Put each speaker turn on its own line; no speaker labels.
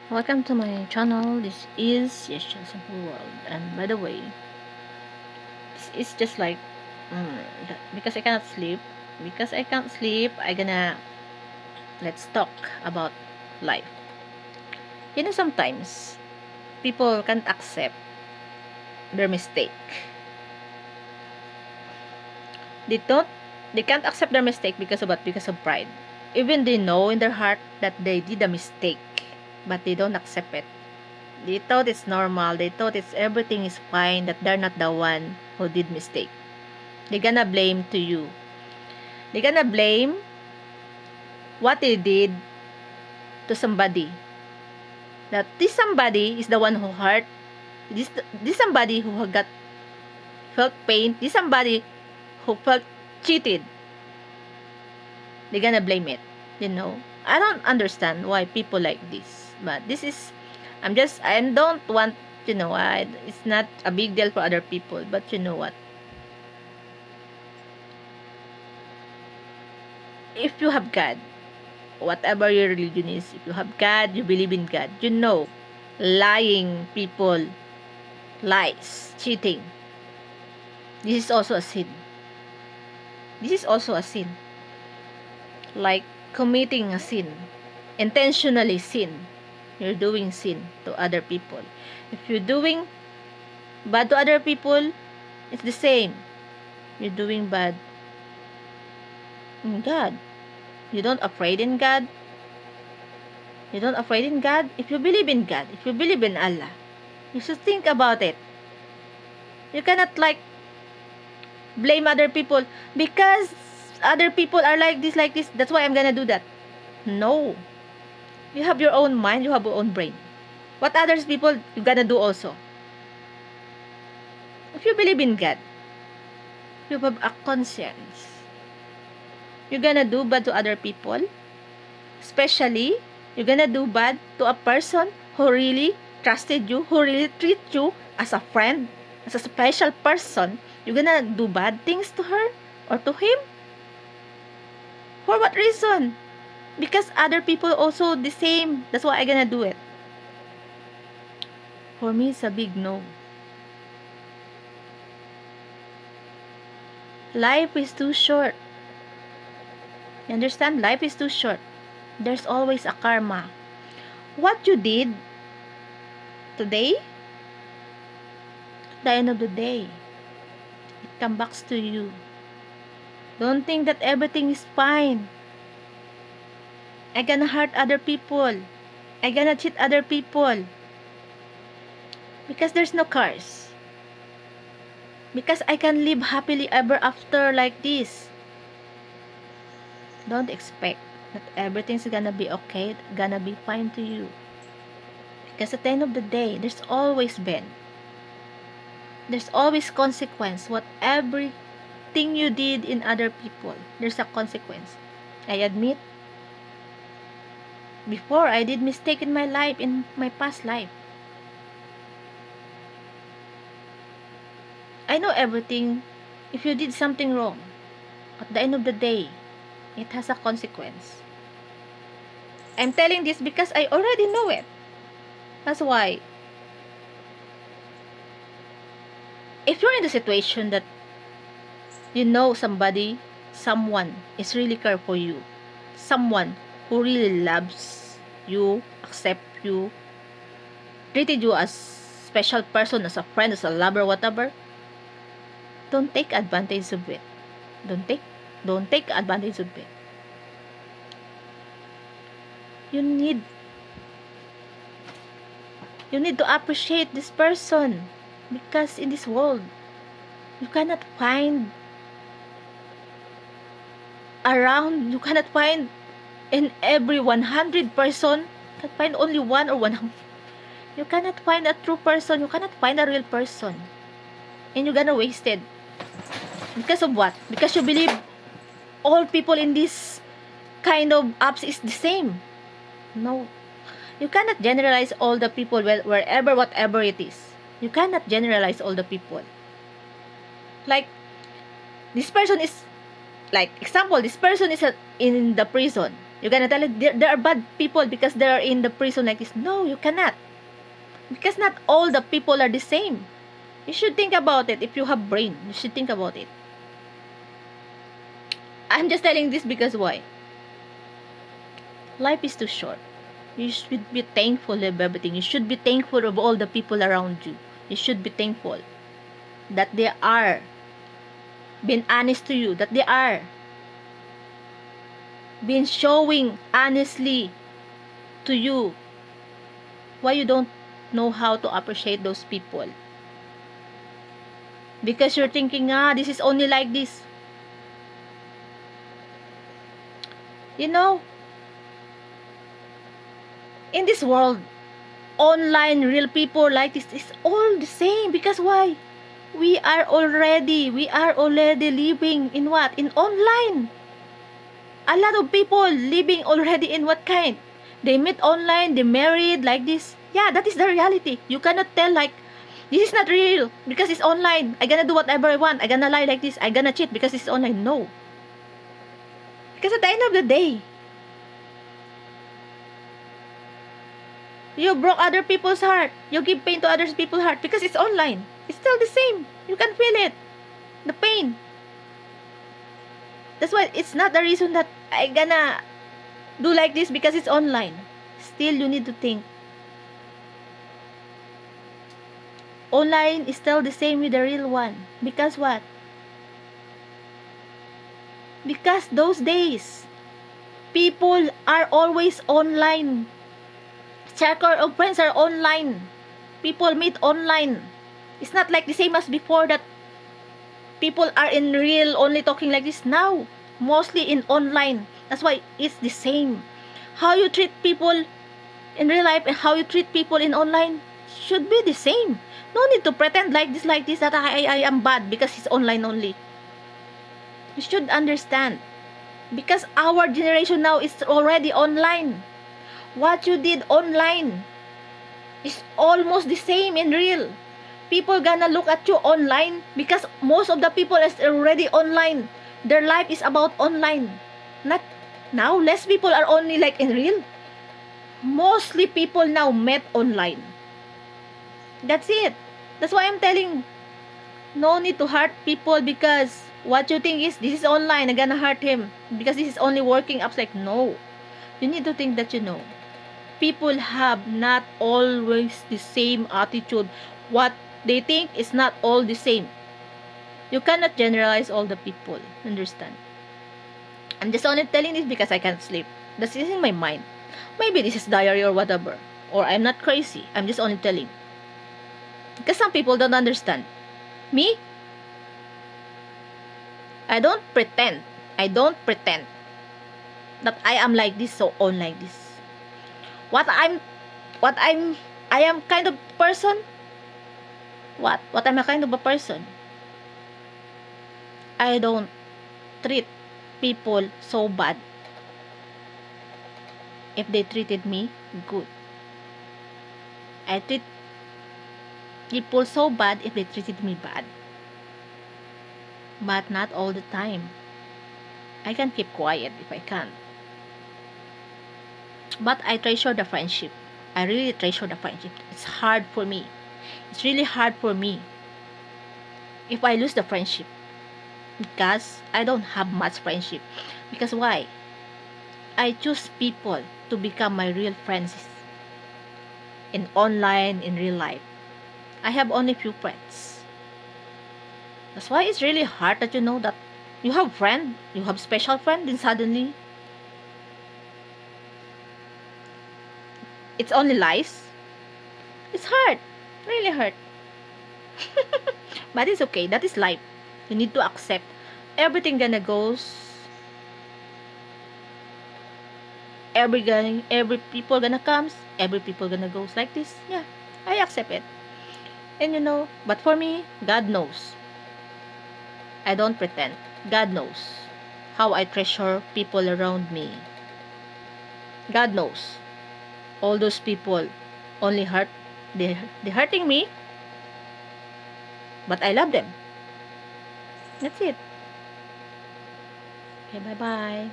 Welcome to my channel. This is Yes Simple World. And by the way, this is just like because I cannot sleep. Because I can't sleep, let's talk about life. Sometimes people can't accept their mistake. They don't. They can't accept their mistake because of what? Because of pride. Even they know in their heart that they did a mistake, but they don't accept it. They thought it's normal. They thought it's everything is fine. That they're not the one who did mistake. They're gonna blame to you. They're gonna blame what they did to somebody. That this somebody is the one who hurt. This somebody who felt pain. This somebody who felt cheated. They're gonna blame it. I don't understand why people like this. But this is, I don't want, it's not a big deal for other people. But you know what? If you have God, whatever your religion is, if you have God, you believe in God, lying people, lies, cheating, this is also a sin. This is also a sin. Like committing a sin, intentionally sin. You're doing sin to other people. If you're doing bad to other people, it's the same. You're doing bad in God. You don't afraid in God. You don't afraid in God. If you believe in God, if you believe in Allah, you should think about it. You cannot blame other people because other people are like this, that's why I'm gonna do that. No. You have your own mind, you have your own brain. What others people you gonna do also? If you believe in God, you have a conscience. You're gonna do bad to other people. Especially, you're gonna do bad to a person who really trusted you, who really treat you as a friend, as a special person. You're gonna do bad things to her or to him? For what reason? Because other people also the same. That's why I'm gonna do it. For me, it's a big no. Life is too short. You understand? Life is too short. There's always a karma. What you did today, at the end of the day, it comes back to you. Don't think that everything is fine. I gonna hurt other people. I gonna cheat other people. Because there's no curse. Because I can live happily ever after like this. Don't expect that everything's gonna be okay, gonna be fine to you. Because at the end of the day, there's always consequence. Everything you did in other people, there's a consequence. I admit, before I did mistake in my life, in my past life. I know everything. If you did something wrong, at the end of the day, it has a consequence. I'm telling this because I already know it. That's why, if you're in the situation that you know someone is really care for you, someone who really loves you, accept you, treated you as special person, as a friend, as a lover, whatever, don't take advantage of it. Don't take advantage of it. You need to appreciate this person, because in this world you cannot find in every 100 person, you can find only one or one. You cannot find a true person. You cannot find a real person, and you're gonna waste it. Because of what? Because you believe all people in this kind of apps is the same. No. You cannot generalize all the people wherever, whatever it is. You cannot generalize all the people. Like, this person is, like, example, this person is in the prison. You're gonna tell it there are bad people because they're in the prison like this. No, you cannot. Because not all the people are the same. You should think about it. If you have brain, you should think about it. I'm just telling this because why? Life is too short. You should be thankful of everything. You should be thankful of all the people around you. You should be thankful that they are being honest to you, that they are being showing honestly to you. Why you don't know how to appreciate those people? Because you're thinking, this is only like this. You know, in this world, online real people like this is all the same. Because why? We are already living in what? In online. A lot of people living already in what kind? They meet online, they married like this. Yeah, that is the reality. You cannot tell like, this is not real because it's online. I gonna do whatever I want. I gonna lie like this. I gonna cheat because it's online. No. Because at the end of the day, you broke other people's heart. You give pain to other people's heart because it's online. It's still the same. You can feel it. The pain. That's why it's not the reason that I gonna do like this because it's online. Still, you need to think. Online is still the same with the real one. Because what? Because those days, people are always online. Circle of friends are online. People meet online. It's not like the same as before that people are in real only talking like this. Now, mostly in online. That's why it's the same. How you treat people in real life and how you treat people in online should be the same. No need to pretend like this that I am bad because it's online only. You should understand. Because our generation now is already online. What you did online is almost the same in real. People gonna look at you online because most of the people is already online. Their life is about online. Not now, less people are only like in real. Mostly people now met online. That's it. That's why I'm telling, no need to hurt people because what you think is this is online, I'm gonna hurt him because this is only working apps. Like, no. You need to think that people have not always the same attitude. What they think is not all the same. You cannot generalize all the people. Understand? I'm just only telling this because I can't sleep. This is in my mind. Maybe this is diary or whatever. Or I'm not crazy. I'm just only telling. Because some people don't understand. Me? I don't pretend. That I am like this, so on like this. I am kind of person. What I'm a kind of a person. I don't treat people so bad if they treated me good. I treat people so bad if they treated me bad. But not all the time. I can keep quiet if I can. But I treasure the friendship. I really treasure the friendship. It's hard for me. It's really hard for me if I lose the friendship. Because I don't have much friendship. Because why? I choose people to become my real friends. In online, in real life. I have only few friends. That's why it's really hard that that you have friend, you have special friend, then suddenly it's only lies. It's hard. Really hard. But it's okay. That is life. You need to accept. Everything gonna goes. Every people gonna comes. Every people gonna goes like this. Yeah. I accept it. And but for me, God knows. I don't pretend. God knows how I treasure people around me. God knows. All those people only they're hurting me, but I love them. That's it. Okay, bye-bye.